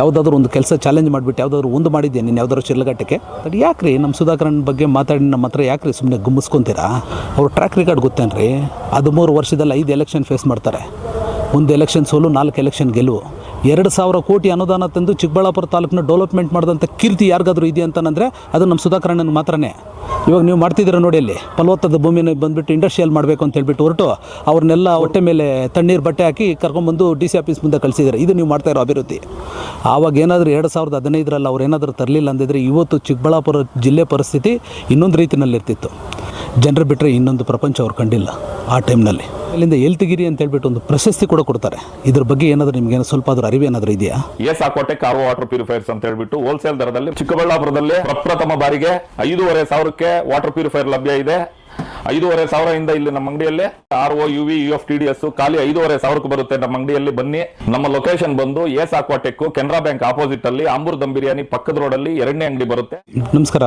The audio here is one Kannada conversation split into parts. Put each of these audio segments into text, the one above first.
ಯಾವುದಾದ್ರೂ ಒಂದು ಕೆಲಸ ಚಾಲೆಂಜ್ ಮಾಡಿಬಿಟ್ಟು ಯಾವುದಾದ್ರು ಒಂದು ಮಾಡಿದ್ದೆ ನೀನು ಯಾವುದಾದ್ರು ಶಿಡ್ಲಘಟ್ಟಕ್ಕೆ ಅದು ಯಾಕೆ ರೀ ನಮ್ಮ ಸುಧಾಕರನ್ ಬಗ್ಗೆ ಮಾತಾಡಿ ನಮ್ಮ ಹತ್ರ ಯಾಕೆ ರೀ ಸುಮ್ಮನೆ ಗುಮ್ಮಿಸ್ಕೊತೀರಾ? ಅವ್ರ ಟ್ರ್ಯಾಕ್ ರೆಕಾರ್ಡ್ ಗೊತ್ತೇನು ರೀ? 13 ವರ್ಷದಲ್ಲಿ 5 ಎಲೆಕ್ಷನ್ ಫೇಸ್ ಮಾಡ್ತಾರೆ. 1 ಎಲೆಕ್ಷನ್ ಸೋಲು, 4 ಎಲೆಕ್ಷನ್ ಗೆಲುವು. 2,000 ಕೋಟಿ ಅನುದಾನ ತಂದು ಚಿಕ್ಕಬಳ್ಳಾಪುರ ತಾಲೂಕನ್ನ ಡೆವಲಪ್ಮೆಂಟ್ ಮಾಡಿದಂಥ ಕೀರ್ತಿ ಯಾರಿಗಾದ್ರೂ ಇದೆ ಅಂತಂದರೆ ಅದು ನಮ್ಮ ಸುಧಾಕರಣ್ಣನ ಮಾತ್ರನೇ. ಇವಾಗ ನೀವು ಮಾಡ್ತಿದ್ದೀರ ನೋಡಿ, ಅಲ್ಲಿ ಫಲವತ್ತಾದ ಭೂಮಿನ ಬಂದುಬಿಟ್ಟು ಇಂಡಸ್ಟ್ರಿಯಲ್ ಮಾಡಬೇಕು ಅಂತ ಹೇಳ್ಬಿಟ್ಟು ಹೊರಟು ಅವ್ರನ್ನೆಲ್ಲ ಹೊಟ್ಟೆ ಮೇಲೆ ತಣ್ಣೀರು ಬಟ್ಟೆ ಹಾಕಿ ಕರ್ಕೊಂಡ್ಬಂದು DC ಆಫೀಸ್ ಮುಂದೆ ಕಳಿಸಿದ್ದಾರೆ. ಇದು ನೀವು ಮಾಡ್ತಾ ಇರೋ ಅಭಿವೃದ್ಧಿ. ಆವಾಗ ಏನಾದರೂ 2015ರಲ್ಲಿ ಅವ್ರು ಏನಾದರೂ ತರಲಿಲ್ಲ ಅಂದಿದ್ರೆ ಇವತ್ತು ಚಿಕ್ಕಬಳ್ಳಾಪುರ ಜಿಲ್ಲೆ ಪರಿಸ್ಥಿತಿ ಇನ್ನೊಂದು ರೀತಿಯಲ್ಲಿರ್ತಿತ್ತು. ಜನರು ಬಿಟ್ಟರೆ ಇನ್ನೊಂದು ಪ್ರಪಂಚ ಅವ್ರು ಕಂಡಿಲ್ಲ ಆ ಟೈಮ್ನಲ್ಲಿ. ಅಲ್ಲಿಂದ ಎಲ್ತಿಗಿರಿ ಅಂತ ಹೇಳ್ಬಿಟ್ಟು ಒಂದು ಪ್ರಶಸ್ತಿ ಕೂಡ ಕೊಡ್ತಾರೆ. ಇದ್ರ ಬಗ್ಗೆ ಏನಾದರೂ ನಿಮ್ಗೆ ಸ್ವಲ್ಪ ಆದ್ರೂ ಅರಿವು ಏನಾದರೂ ಇದೆಯಾ? ಸಾಕೋಟೆ ಕಾರ್ವೋ ವಾಟರ್ ಪ್ಯೂರಿಫೈರ್ಸ್ ಅಂತ ಹೇಳ್ಬಿಟ್ಟು ಹೋಲ್ಸೇಲ್ ದರದಲ್ಲಿ ಚಿಕ್ಕಬಳ್ಳಾಪುರದಲ್ಲಿ ಪ್ರಪ್ರಥಮ ಬಾರಿಗೆ 5,500ಕ್ಕೆ ವಾಟರ್ ಪ್ಯೂರಿಫೈರ್ ಲಭ್ಯ ಇದೆ. 5,500 ಇಂದ ಇಲ್ಲಿ ನಮ್ಮ ಅಂಗಡಿಯಲ್ಲಿ RO UV UF TDS ಖಾಲಿ 5,500ಕ್ಕೆ ಬರುತ್ತೆ. ನಮ್ಮ ಅಂಗಡಿಯಲ್ಲಿ ಬನ್ನಿ. ನಮ್ಮ ಲೊಕೇಶನ್ ಬಂದು ಸಾಕೋಟೆಕ್ ಕೆನರಾ ಬ್ಯಾಂಕ್ ಆಪೋಸಿಟ್ ಅಲ್ಲಿ ಆಂಬೂರ್ ದಮ್ ಬಿರಿಯಾನಿ ಪಕ್ಕದ ರೋಡಲ್ಲಿ 2ನೇ ಅಂಗಡಿ ಬರುತ್ತೆ. ನಮಸ್ಕಾರ,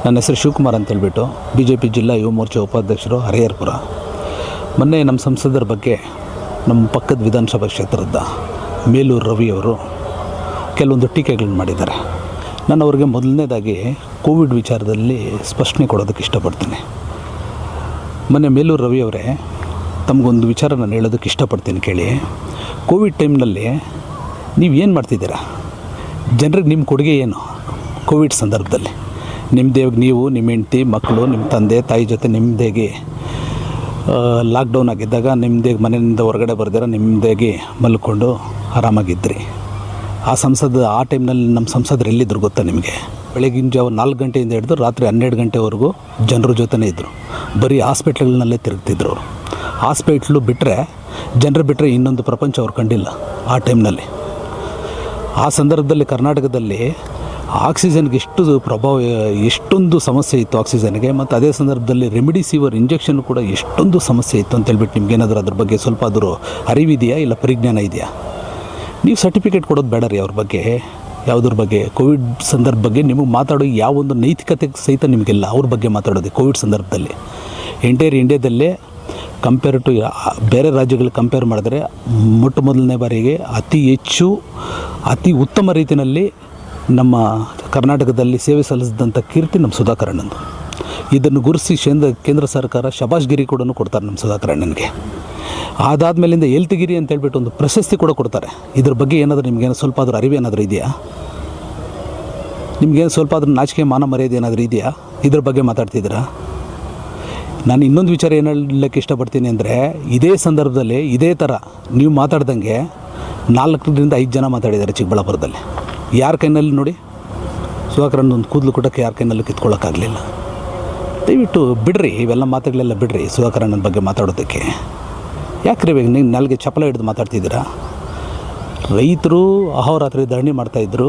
ನನ್ನ ಹೆಸರು ಶಿವಕುಮಾರ್ ಅಂತ ಹೇಳ್ಬಿಟ್ಟು BJP ಜಿಲ್ಲಾ ಯುವ ಮೋರ್ಚಾ ಉಪಾಧ್ಯಕ್ಷರು, ಹರಿಹರಪುರ. ಮೊನ್ನೆ ನಮ್ಮ ಸಂಸದರ ಬಗ್ಗೆ ನಮ್ಮ ಪಕ್ಕದ ವಿಧಾನಸಭಾ ಕ್ಷೇತ್ರದ ಮೇಲೂರು ರವಿಯವರು ಕೆಲವೊಂದು ಟೀಕೆಗಳನ್ನು ಮಾಡಿದ್ದಾರೆ. ನಾನು ಅವ್ರಿಗೆ ಮೊದಲನೇದಾಗಿ ಕೋವಿಡ್ ವಿಚಾರದಲ್ಲಿ ಸ್ಪಷ್ಟನೆ ಕೊಡೋದಕ್ಕೆ ಇಷ್ಟಪಡ್ತೀನಿ. ಮೊನ್ನೆ ಮೇಲೂರು ರವಿಯವರೇ, ತಮಗೊಂದು ವಿಚಾರ ನಾನು ಹೇಳೋದಕ್ಕೆ ಇಷ್ಟಪಡ್ತೀನಿ ಕೇಳಿ. ಕೋವಿಡ್ ಟೈಮ್ನಲ್ಲಿ ನೀವೇನು ಮಾಡ್ತಿದ್ದೀರಾ? ಜನರಿಗೆ ನಿಮ್ಮ ಕೊಡುಗೆ ಏನು? ಕೋವಿಡ್ ಸಂದರ್ಭದಲ್ಲಿ ನಿಮ್ಮದೇ ನೀವು, ನಿಮ್ಮ ಹೆಂಡತಿ, ಮಕ್ಕಳು, ನಿಮ್ಮ ತಂದೆ ತಾಯಿ ಜೊತೆ ನಿಮ್ಮದೇಗೆ ಲಾಕ್ಡೌನ್ ಆಗಿದ್ದಾಗ ನಿಮ್ಮದೇ ಮನೆಯಿಂದ ಹೊರಗಡೆ ಬರ್ದಿರ ನಿಮ್ಮದಾಗಿ ಮಲ್ಕೊಂಡು ಆರಾಮಾಗಿದ್ರಿ. ಆ ಟೈಮ್ನಲ್ಲಿ ನಮ್ಮ ಸಂಸದರು ಎಲ್ಲಿದ್ದರು ಗೊತ್ತಾ ನಿಮಗೆ? ಬೆಳಗಿನ ಜಾವ 4 ಗಂಟೆಯಿಂದ ಹಿಡಿದು ರಾತ್ರಿ 12 ಗಂಟೆವರೆಗೂ ಜನರ ಜೊತೆನೇ ಇದ್ದರು. ಬರೀ ಹಾಸ್ಪಿಟ್ಲ್ಗಳನ್ನಲ್ಲೇ ತಿರುಗ್ತಿದ್ರು ಅವರು. ಹಾಸ್ಪಿಟ್ಲು ಬಿಟ್ಟರೆ, ಜನರು ಬಿಟ್ಟರೆ ಇನ್ನೊಂದು ಪ್ರಪಂಚ ಅವ್ರು ಕಂಡಿಲ್ಲ ಆ ಟೈಮ್ನಲ್ಲಿ. ಆ ಸಂದರ್ಭದಲ್ಲಿ ಕರ್ನಾಟಕದಲ್ಲಿ ಆಕ್ಸಿಜನ್ಗೆ ಎಷ್ಟೊಂದು ಸಮಸ್ಯೆ ಇತ್ತು ಆಕ್ಸಿಜನ್ಗೆ. ಮತ್ತು ಅದೇ ಸಂದರ್ಭದಲ್ಲಿ ರೆಮಿಡಿಸಿವಿರ್ ಇಂಜೆಕ್ಷನ್ ಕೂಡ ಎಷ್ಟೊಂದು ಸಮಸ್ಯೆ ಇತ್ತು ಅಂತ ಹೇಳ್ಬಿಟ್ಟು ನಿಮ್ಗೇನಾದರೂ ಅದ್ರ ಬಗ್ಗೆ ಸ್ವಲ್ಪ ಆದರೂ ಅರಿವಿದೆಯಾ, ಇಲ್ಲ ಪರಿಜ್ಞಾನ ಇದೆಯಾ? ನೀವು ಸರ್ಟಿಫಿಕೇಟ್ ಕೊಡೋದು ಬೇಡ ರೀ ಅವ್ರ ಬಗ್ಗೆ. ಯಾವುದ್ರ ಬಗ್ಗೆ? ಕೋವಿಡ್ ಸಂದರ್ಭ ಬಗ್ಗೆ ನಿಮಗೆ ಮಾತಾಡೋ ಯಾವೊಂದು ನೈತಿಕತೆ ಸಹಿತ ನಿಮಗಿಲ್ಲ ಅವ್ರ ಬಗ್ಗೆ ಮಾತಾಡೋದು. ಕೋವಿಡ್ ಸಂದರ್ಭದಲ್ಲಿ ಎಂಟೈರ್ ಇಂಡಿಯಾದಲ್ಲೇ ಕಂಪೇರ್ ಟು ಬೇರೆ ರಾಜ್ಯಗಳಿಗೆ ಕಂಪೇರ್ ಮಾಡಿದ್ರೆ ಮೊದಲನೇ ಬಾರಿಗೆ ಅತಿ ಉತ್ತಮ ರೀತಿಯಲ್ಲಿ ನಮ್ಮ ಕರ್ನಾಟಕದಲ್ಲಿ ಸೇವೆ ಸಲ್ಲಿಸಿದಂಥ ಕೀರ್ತಿ ನಮ್ಮ ಸುಧಾಕರಣ್ಣಂದು. ಇದನ್ನು ಗುರುತಿಸಿ ಕೇಂದ್ರ ಸರ್ಕಾರ ಶಬಾಷ್ಗಿರಿ ಕೂಡ ಕೊಡ್ತಾರೆ ನಮ್ಮ ಸುಧಾಕರಣ್ಣನಿಗೆ. ಅದಾದಮೇಲಿಂದ ಎಲ್ತಿಗಿರಿ ಅಂತ ಹೇಳ್ಬಿಟ್ಟು ಒಂದು ಪ್ರಶಸ್ತಿ ಕೂಡ ಕೊಡ್ತಾರೆ. ಇದ್ರ ಬಗ್ಗೆ ಏನಾದರೂ ನಿಮಗೇನು ಸ್ವಲ್ಪ ಆದರೂ ಅರಿವು ಏನಾದರೂ ಇದೆಯಾ? ನಿಮಗೇನು ಸ್ವಲ್ಪ ಆದರೂ ನಾಚಿಕೆ ಮಾನ ಮರ್ಯಾದೆ ಏನಾದರೂ ಇದೆಯಾ? ಇದ್ರ ಬಗ್ಗೆ ಮಾತಾಡ್ತಿದ್ದೀರಾ? ನಾನು ಇನ್ನೊಂದು ವಿಚಾರ ಏನು ಹೇಳಲಿಕ್ಕೆ ಇಷ್ಟಪಡ್ತೀನಿ ಅಂದರೆ, ಇದೇ ಸಂದರ್ಭದಲ್ಲಿ ಇದೇ ಥರ ನೀವು ಮಾತಾಡ್ದಂಗೆ 4ರಿಂದ 5 ಜನ ಮಾತಾಡಿದ್ದಾರೆ ಚಿಕ್ಕಬಳ್ಳಾಪುರದಲ್ಲಿ. ಯಾರ ಕೈನಲ್ಲಿ ನೋಡಿ, ಸುಧಾಕರಣ್ಣ ಒಂದು ಕೂದಲು ಕೊಟ್ಟಕ್ಕೆ ಯಾರ ಕೈನಲ್ಲೂ ಕಿತ್ಕೊಳ್ಳೋಕ್ಕಾಗಲಿಲ್ಲ. ದಯವಿಟ್ಟು ಬಿಡ್ರಿ, ಇವೆಲ್ಲ ಮಾತುಗಳೆಲ್ಲ ಬಿಡ್ರಿ. ಸುಧಾಕರಣ್ಣನ ಬಗ್ಗೆ ಮಾತಾಡೋದಕ್ಕೆ ಯಾಕೆ ರೀ ನೀವು ನಾಲ್ಗೆ ಚಪ್ಪಲ ಹಿಡಿದು ಮಾತಾಡ್ತಿದ್ದೀರಾ? ರೈತರು ಅಹೋರಾತ್ರಿ ಧರಣಿ ಮಾಡ್ತಾಯಿದ್ರು.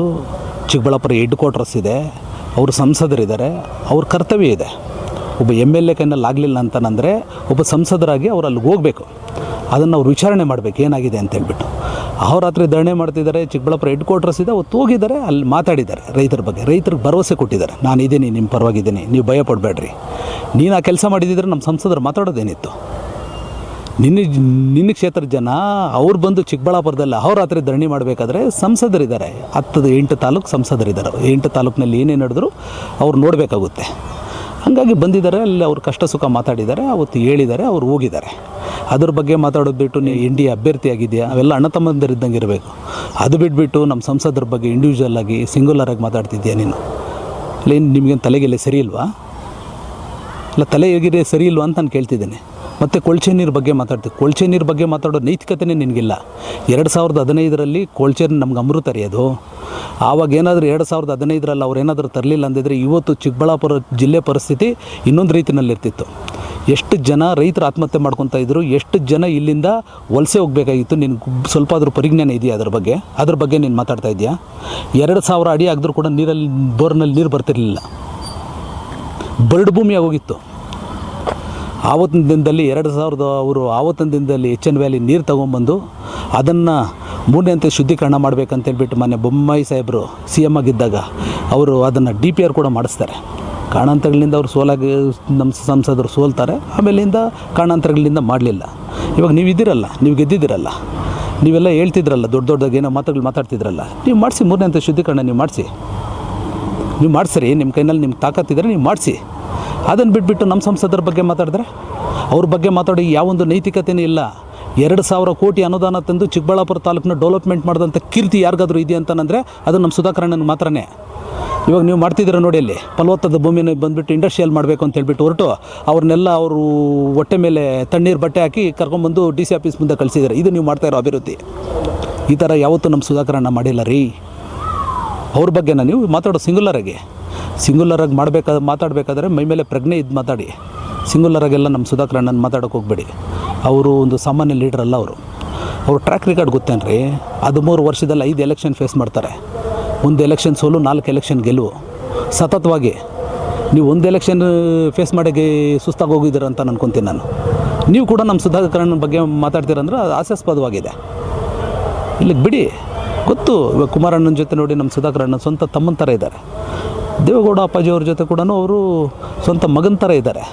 ಚಿಕ್ಕಬಳ್ಳಾಪುರ ಹೆಡ್ ಕ್ವಾರ್ಟರ್ಸ್ ಇದೆ, ಅವರು ಸಂಸದರಿದ್ದಾರೆ, ಅವ್ರ ಕರ್ತವ್ಯ ಇದೆ. ಒಬ್ಬ MLA ಕೈನಲ್ಲಿ ಆಗಲಿಲ್ಲ ಅಂತಂದರೆ ಒಬ್ಬ ಸಂಸದರಾಗಿ ಅವ್ರು ಅಲ್ಲಿಗೆ ಹೋಗಬೇಕು. ಅದನ್ನು ಅವ್ರು ವಿಚಾರಣೆ ಮಾಡಬೇಕು ಏನಾಗಿದೆ ಅಂತ ಹೇಳ್ಬಿಟ್ಟು. ಅಹೋರಾತ್ರಿ ಧರಣಿ ಮಾಡ್ತಿದ್ದಾರೆ. ಚಿಕ್ಕಬಳ್ಳಾಪುರ ಹೆಡ್ ಕ್ವಾರ್ಟರ್ಸ್ ಇದೆ, ಅವತ್ತು ಹೋಗಿದ್ದಾರೆ, ಅಲ್ಲಿ ಮಾತಾಡಿದ್ದಾರೆ ರೈತರ ಬಗ್ಗೆ. ರೈತರಿಗೆ ಭರವಸೆ ಕೊಟ್ಟಿದ್ದಾರೆ, ನಾನು ಇದ್ದೀನಿ, ನಿಮ್ಮ ಪರವಾಗಿದ್ದೀನಿ, ನೀವು ಭಯ ಪಡಬೇಡ್ರಿ. ನೀನು ಆ ಕೆಲಸ ಮಾಡಿದ್ದಿದ್ರೆ ನಮ್ಮ ಸಂಸದರು ಮಾತಾಡೋದೇನಿತ್ತು? ನಿನ್ನ ಕ್ಷೇತ್ರದ ಜನ ಅವ್ರು ಬಂದು ಚಿಕ್ಕಬಳ್ಳಾಪುರದಲ್ಲಿ ಅಹೋರಾತ್ರಿ ಧರಣಿ ಮಾಡಬೇಕಾದ್ರೆ ಸಂಸದರಿದ್ದಾರೆ. 8 ತಾಲೂಕು ಸಂಸದರಿದ್ದಾರೆ. 8 ತಾಲೂಕಿನಲ್ಲಿ ಏನೇನು ನಡೆದ್ರು ಅವ್ರು ನೋಡಬೇಕಾಗುತ್ತೆ. ಹಾಗಾಗಿ ಬಂದಿದ್ದಾರೆ, ಅಲ್ಲಿ ಅವ್ರ ಕಷ್ಟ ಸುಖ ಮಾತಾಡಿದ್ದಾರೆ, ಅವತ್ತು ಹೇಳಿದ್ದಾರೆ, ಅವ್ರು ಹೋಗಿದ್ದಾರೆ. ಅದ್ರ ಬಗ್ಗೆ ಮಾತಾಡೋದು ಬಿಟ್ಟು ನೀವು NDA ಅಭ್ಯರ್ಥಿ ಆಗಿದೆಯಾ, ಅವೆಲ್ಲ ಅಣ್ಣ ತಮ್ಮಂದಿರಿದ್ದಂಗೆ ಇರಬೇಕು. ಅದು ಬಿಟ್ಬಿಟ್ಟು ನಮ್ಮ ಸಂಸದರ ಬಗ್ಗೆ ಇಂಡಿವಿಜುವಲ್ ಆಗಿ ಸಿಂಗುಲರಾಗಿ ಮಾತಾಡ್ತಿದ್ದೀಯಾ ನೀನು? ಇಲ್ಲ ನಿಮಗೇನು ತಲೆಗೆಲ್ಲ ಸರಿ ಇಲ್ವಾ? ಇಲ್ಲ ತಲೆಗೆ ಸರಿ ಇಲ್ವಾ ಅಂತ ನಾನು ಕೇಳ್ತಿದ್ದೇನೆ. ಮತ್ತು ಕೊಳಚೆ ನೀರು ಬಗ್ಗೆ ಮಾತಾಡ್ತೀವಿ. ಕೊಳಚೆ ನೀರು ಬಗ್ಗೆ ಮಾತಾಡೋ ನೈತಿಕತೆಯೇ ನಿನಗಿಲ್ಲ. 2015ರಲ್ಲಿ ಕೊಳಚೆ ನಮ್ಗೆ ಅಮೃತ ರೀ ಅದು. ಆವಾಗ ಏನಾದರೂ 2015ರಲ್ಲಿ ಅವ್ರು ಏನಾದರೂ ತರಲಿಲ್ಲ ಅಂದಿದ್ರೆ ಇವತ್ತು ಚಿಕ್ಕಬಳ್ಳಾಪುರ ಜಿಲ್ಲೆ ಪರಿಸ್ಥಿತಿ ಇನ್ನೊಂದು ರೀತಿಯಲ್ಲಿರ್ತಿತ್ತು. ಎಷ್ಟು ಜನ ರೈತರು ಆತ್ಮಹತ್ಯೆ ಮಾಡ್ಕೊತಾ ಇದ್ರು, ಎಷ್ಟು ಜನ ಇಲ್ಲಿಂದ ವಲಸೆ ಹೋಗಬೇಕಾಗಿತ್ತು. ನಿನಗೆ ಸ್ವಲ್ಪ ಆದರೂ ಪರಿಜ್ಞಾನ ಇದೆಯಾ ಅದ್ರ ಬಗ್ಗೆ ನೀನು ಮಾತಾಡ್ತಾ ಇದೆಯಾ? 2000 ಅಡಿ ಆಗಿದ್ರೂ ಕೂಡ ನೀರಲ್ಲಿ ಬೋರ್ನಲ್ಲಿ ನೀರು ಬರ್ತಿರಲಿಲ್ಲ, ಬರಡು ಭೂಮಿ ಆಗೋಗಿತ್ತು. ಆವತ್ತಿನ ದಿನದಲ್ಲಿ 2000 ಅವರು ಆವತ್ತಿನ ದಿನದಲ್ಲಿ HN ವ್ಯಾಲಿ ನೀರು ತೊಗೊಂಬಂದು ಅದನ್ನು 3ನೇ ಹಂತ ಶುದ್ಧೀಕರಣ ಮಾಡಬೇಕಂತೇಳ್ಬಿಟ್ಟು ಮೊನ್ನೆ ಬೊಮ್ಮಾಯಿ ಸಾಹೇಬರು CM ಆಗಿದ್ದಾಗ ಅವರು ಅದನ್ನು DPR ಕೂಡ ಮಾಡಿಸ್ತಾರೆ. ಕಾರಣಾಂತರಗಳಿಂದ ಅವರು ನಮ್ಮ ಸಂಸದರು ಸೋಲ್ತಾರೆ. ಆಮೇಲಿಂದ ಕಾರಣಾಂತರಗಳಿಂದ ಮಾಡಲಿಲ್ಲ. ಇವಾಗ ನೀವು ಇದ್ದೀರಲ್ಲ, ನೀವು ಗೆದ್ದಿದ್ದೀರಲ್ಲ, ನೀವೆಲ್ಲ ಹೇಳ್ತಿದ್ರಲ್ಲ ದೊಡ್ಡದಾಗಿ ಏನೋ ಮಾತುಗಳು ಮಾತಾಡ್ತಿದ್ರಲ್ಲ, ನೀವು ಮಾಡಿಸಿ 3ನೇ ಹಂತ ಶುದ್ಧೀಕರಣ ನೀವು ಮಾಡಿಸ್ರಿ. ನಿಮ್ಮ ಕೈನಲ್ಲಿ ನಿಮ್ಗೆ ತಾಕತ್ತಿದ್ರೆ ನೀವು ಮಾಡಿಸಿ. ಅದನ್ನು ಬಿಟ್ಬಿಟ್ಟು ನಮ್ಮ ಸಂಸದರ ಬಗ್ಗೆ ಮಾತಾಡಿದ್ರೆ, ಅವ್ರ ಬಗ್ಗೆ ಮಾತಾಡಿ ಯಾವೊಂದು ನೈತಿಕತೆಯೂ ಇಲ್ಲ. 2,000 ಕೋಟಿ ಅನುದಾನ ತಂದು ಚಿಕ್ಕಬಳ್ಳಾಪುರ ತಾಲೂಕನ್ನ ಡೆವಲಪ್ಮೆಂಟ್ ಮಾಡಿದಂಥ ಕೀರ್ತಿ ಯಾರಿಗಾದ್ರೂ ಇದೆ ಅಂತಂದರೆ ಅದು ನಮ್ಮ ಸುಧಾಕರ್ ಅಣ್ಣನಿಗೆ ಮಾತ್ರನೇ. ಇವಾಗ ನೀವು ಮಾಡ್ತಿದ್ದೀರ ನೋಡಿ, ಅಲ್ಲಿ ಫಲವತ್ತಾದ ಭೂಮಿನ ಬಂದುಬಿಟ್ಟು ಇಂಡಸ್ಟ್ರಿಯಲ್ ಮಾಡಬೇಕು ಅಂತ ಹೇಳ್ಬಿಟ್ಟು ಹೊರಟು ಅವ್ರನ್ನೆಲ್ಲ ಅವರು ಹೊಟ್ಟೆ ಮೇಲೆ ತಣ್ಣೀರು ಬಟ್ಟೆ ಹಾಕಿ ಕರ್ಕೊಂಬಂದು DC ಆಫೀಸ್ ಮುಂದೆ ಕಳಿಸಿದ್ದಾರೆ. ಇದು ನೀವು ಮಾಡ್ತಾಯಿರೋ ಅಭಿವೃದ್ಧಿ. ಈ ಥರ ಯಾವತ್ತೂ ನಮ್ಮ ಸುಧಾಕರ್ ಅಣ್ಣ ಮಾಡಿಲ್ಲ ರೀ. ಅವ್ರ ಬಗ್ಗೆನ ನೀವು ಮಾತಾಡೋ ಸಿಂಗುಲರಾಗಿ ಮಾತಾಡಬೇಕಾದ್ರೆ ಮೈ ಮೇಲೆ ಪ್ರಜ್ಞೆ ಇದ್ದು ಮಾತಾಡಿ. ಸಿಂಗುಲರಾಗೆಲ್ಲ ನಮ್ಮ ಸುಧಾಕರ್ ಅಣ್ಣನ ಮಾತಾಡೋಕೆ ಹೋಗಬೇಡಿ. ಅವರು ಒಂದು ಸಾಮಾನ್ಯ ಲೀಡರ್ ಅಲ್ಲ. ಅವ್ರ ಟ್ರ್ಯಾಕ್ ರೆಕಾರ್ಡ್ ಗೊತ್ತೇನು ರೀ? 13 ವರ್ಷದಲ್ಲಿ 5 ಎಲೆಕ್ಷನ್ ಫೇಸ್ ಮಾಡ್ತಾರೆ. 1 ಎಲೆಕ್ಷನ್ ಸೋಲು, 4 ಎಲೆಕ್ಷನ್ ಗೆಲುವು ಸತತವಾಗಿ. ನೀವು 1 ಎಲೆಕ್ಷನ್ ಫೇಸ್ ಮಾಡಿ ಸುಸ್ತಾಗಿ ಹೋಗಿದ್ದೀರ ಅಂತ ಅನ್ಕೊತೀನಿ ನಾನು. ನೀವು ಕೂಡ ನಮ್ಮ ಸುಧಾಕರ್ ಅಣ್ಣನ ಬಗ್ಗೆ ಮಾತಾಡ್ತೀರಂದ್ರೆ ಅದು ಹಾಸ್ಯಾಸ್ಪದವಾಗಿದೆ. ಇಲ್ಲಿಗೆ ಬಿಡಿ. ಗೊತ್ತು, ಇವಾಗ ಕುಮಾರಣ್ಣನ ಜೊತೆ ನೋಡಿ ನಮ್ಮ ಸುಧಾಕರ್ ಅಣ್ಣ ಸ್ವಂತ ತಮ್ಮನ ಥರ ಇದ್ದಾರೆ. ದೇವೇಗೌಡ ಅಪ್ಪಾಜಿಯವ್ರ ಜೊತೆ ಕೂಡ ಅವರು ಸ್ವಂತ ಮಗನ ಥರ ಇದ್ದಾರೆ.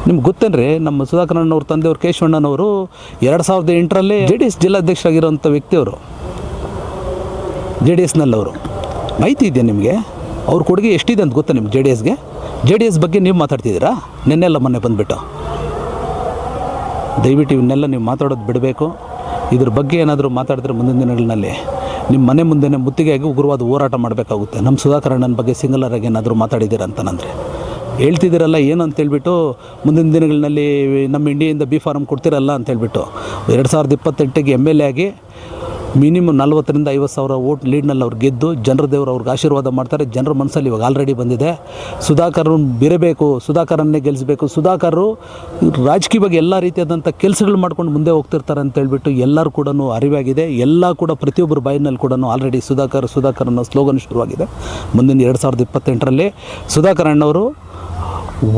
ನಿಮ್ಗೆ ಗೊತ್ತೇನ್ರಿ, ನಮ್ಮ ಸುಧಾಕರ್ ಅಣ್ಣವ್ರ ತಂದೆಯವರು ಕೇಶವಣ್ಣನವರು 2008ರಲ್ಲಿ JDS ಜಿಲ್ಲಾಧ್ಯಕ್ಷರಾಗಿರೋಂಥ ವ್ಯಕ್ತಿಯವರು. JDSನಲ್ಲವರು ಮಾಹಿತಿ ಇದೆಯಾ ನಿಮಗೆ? ಅವ್ರ ಕೊಡುಗೆ ಎಷ್ಟಿದೆ ಅಂತ ಗೊತ್ತಾ ನಿಮ್ಗೆ? JDS ಬಗ್ಗೆ ನೀವು ಮಾತಾಡ್ತಿದ್ದೀರಾ ನೆನ್ನೆಲ್ಲ ಮೊನ್ನೆ ಬಂದುಬಿಟ್ಟು. ದಯವಿಟ್ಟು ಇವನ್ನೆಲ್ಲ ನೀವು ಮಾತಾಡೋದು ಬಿಡಬೇಕು. ಇದ್ರ ಬಗ್ಗೆ ಏನಾದರೂ ಮಾತಾಡಿದ್ರೆ ಮುಂದಿನ ದಿನಗಳಲ್ಲಿ ನಿಮ್ಮ ಮನೆ ಮುಂದೆನೇ ಮುತ್ತಿಗೆಯಾಗಿ ಉಗ್ರವಾದ ಹೋರಾಟ ಮಾಡಬೇಕಾಗುತ್ತೆ. ನಮ್ಮ ಸುಧಾಕರ್ ಅಣ್ಣನ ಬಗ್ಗೆ ಸಿಂಗಲರಾಗಿ ಏನಾದರೂ ಮಾತಾಡಿದ್ದೀರ ಅಂತಂದರೆ ಹೇಳ್ತಿದ್ದೀರಲ್ಲ ಏನು ಅಂತೇಳ್ಬಿಟ್ಟು, ಮುಂದಿನ ದಿನಗಳಲ್ಲಿ ನಮ್ಮ ಇಂಡಿಯಿಂದ B ಫಾರಮ್ ಕೊಡ್ತಿರಲ್ಲ ಅಂತೇಳ್ಬಿಟ್ಟು 2028ಗೆ MLA ಆಗಿ ಮಿನಿಮಮ್ 40,000 50,000 ವೋಟ್ ಲೀಡ್ನಲ್ಲಿ ಅವ್ರು ಗೆದ್ದು ಜನರ ದೇವರು ಅವ್ರಿಗೆ ಆಶೀರ್ವಾದ ಮಾಡ್ತಾರೆ. ಜನರ ಮನಸ್ಸಲ್ಲಿ ಇವಾಗ ಆಲ್ರೆಡಿ ಬಂದಿದೆ. ಸುಧಾಕರ್ ಬಿರಬೇಕು, ಸುಧಾಕರನ್ನೇ ಗೆಲ್ಲಿಸಬೇಕು. ಸುಧಾಕರ್ ರಾಜಕೀಯವಾಗಿ ಎಲ್ಲ ರೀತಿಯಾದಂಥ ಕೆಲಸಗಳು ಮಾಡ್ಕೊಂಡು ಮುಂದೆ ಹೋಗ್ತಿರ್ತಾರೆ ಅಂತೇಳ್ಬಿಟ್ಟು ಎಲ್ಲರೂ ಕೂಡ ಅರಿವಾಗಿದೆ. ಎಲ್ಲ ಕೂಡ ಪ್ರತಿಯೊಬ್ಬರ ಬಾಯಿನಲ್ಲಿ ಕೂಡ ಆಲ್ರೆಡಿ ಸುಧಾಕರ್ ಅನ್ನೋ ಸ್ಲೋಗನ್ ಶುರುವಾಗಿದೆ. ಮುಂದಿನ 2028ರಲ್ಲಿ ಸುಧಾಕರ್ ಅಣ್ಣವರು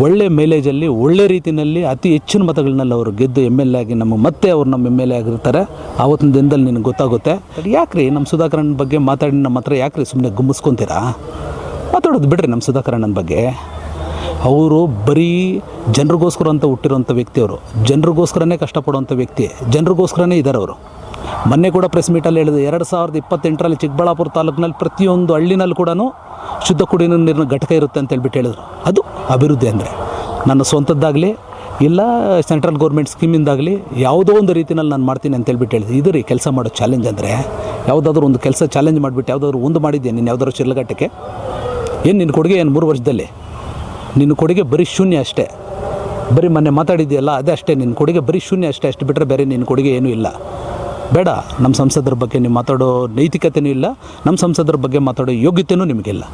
ಒಳ್ಳೆ ಮೈಲೇಜಲ್ಲಿ ಒಳ್ಳೆ ರೀತಿಯಲ್ಲಿ ಅತಿ ಹೆಚ್ಚಿನ ಮತಗಳನ್ನೆಲ್ಲ ಅವರು ಗೆದ್ದು MLA ಆಗಿ ಮತ್ತೆ ಅವ್ರು ನಮ್ಮ MLA ಆಗಿರ್ತಾರೆ. ಆವತ್ತಿನ ದಿನದಲ್ಲಿ ನಿನಗೆ ಗೊತ್ತಾಗುತ್ತೆ. ಯಾಕ್ರಿ ನಮ್ಮ ಸುಧಾಕರ್ ಅಣ್ಣನ ಬಗ್ಗೆ ಮಾತಾಡಿ ನಮ್ಮ ಹತ್ರ ಯಾಕ್ರಿ ಸುಮ್ಮನೆ ಗುಮ್ಮಿಸ್ಕೊತೀರಾ? ಮಾತಾಡೋದು ಬಿಡ್ರಿ ನಮ್ಮ ಸುಧಾಕರ್ ಅಣ್ಣನ ಬಗ್ಗೆ. ಅವರು ಬರೀ ಜನರಿಗೋಸ್ಕರ ಅಂತ ಹುಟ್ಟಿರೋಂಥ ವ್ಯಕ್ತಿ. ಅವರು ಜನರಿಗೋಸ್ಕರನೇ ಕಷ್ಟಪಡುವಂಥ ವ್ಯಕ್ತಿ, ಜನರಿಗೋಸ್ಕರನೇ ಇದ್ದಾರೆ ಅವರು. ಮೊನ್ನೆ ಕೂಡ ಪ್ರೆಸ್ ಮೀಟಲ್ಲಿ ಹೇಳಿದೆ, 2028ರಲ್ಲಿ ಚಿಕ್ಕಬಳ್ಳಾಪುರ ತಾಲೂಕಿನಲ್ಲಿ ಪ್ರತಿಯೊಂದು ಹಳ್ಳಿನಲ್ಲಿ ಕೂಡ ಶುದ್ಧ ಕುಡಿಯುವ ನೀರಿನ ಘಟಕ ಇರುತ್ತೆ ಅಂತ ಹೇಳ್ಬಿಟ್ಟು ಹೇಳಿದ್ರು. ಅದು ಅಭಿವೃದ್ಧಿ ಅಂದರೆ ನನ್ನ ಸ್ವಂತದ್ದಾಗಲಿ ಇಲ್ಲ ಸೆಂಟ್ರಲ್ ಗೌರ್ಮೆಂಟ್ ಸ್ಕೀಮಿಂದಾಗಲಿ ಯಾವುದೋ ಒಂದು ರೀತಿಯಲ್ಲಿ ನಾನು ಮಾಡ್ತೀನಿ ಅಂತ ಹೇಳ್ಬಿಟ್ಟು ಹೇಳಿದೆ. ಇದು ರೀ ಕೆಲಸ ಮಾಡೋ ಚಾಲೆಂಜ್ ಅಂದರೆ. ಯಾವುದಾದ್ರೂ ಒಂದು ಕೆಲಸ ಚಾಲೆಂಜ್ ಮಾಡಿಬಿಟ್ಟು ಯಾವುದಾದ್ರೂ ಒಂದು ಮಾಡಿದ್ದೆ ನೀನು ಯಾವುದಾದ್ರು ಶಿಡ್ಲಘಟ್ಟಕ್ಕೆ? ಏನು ನಿನ್ನ ಕೊಡುಗೆ ಏನು 3 ವರ್ಷದಲ್ಲಿ? ನಿನ್ನ ಕೊಡುಗೆ ಬರೀ ಶೂನ್ಯ ಅಷ್ಟೇ. ಬರೀ ಮೊನ್ನೆ ಮಾತಾಡಿದೆಯಲ್ಲ ಅದೇ ಅಷ್ಟೇ ನಿನ್ನ ಕೊಡುಗೆ, ಬರೀ ಶೂನ್ಯ ಅಷ್ಟೇ. ಅಷ್ಟು ಬಿಟ್ಟರೆ ಬೇರೆ ನಿನ್ನ ಕೊಡುಗೆ ಏನೂ ಇಲ್ಲ. ಬೇಡ, ನಮ್ಮ ಸಂಸದರ ಬಗ್ಗೆ ನೀವು ಮಾತಾಡೋ ನೈತಿಕತೆಯೂ ಇಲ್ಲ, ನಮ್ಮ ಸಂಸದರ ಬಗ್ಗೆ ಮಾತಾಡೋ ಯೋಗ್ಯತೆಯೂ ನಿಮಗಿಲ್ಲ.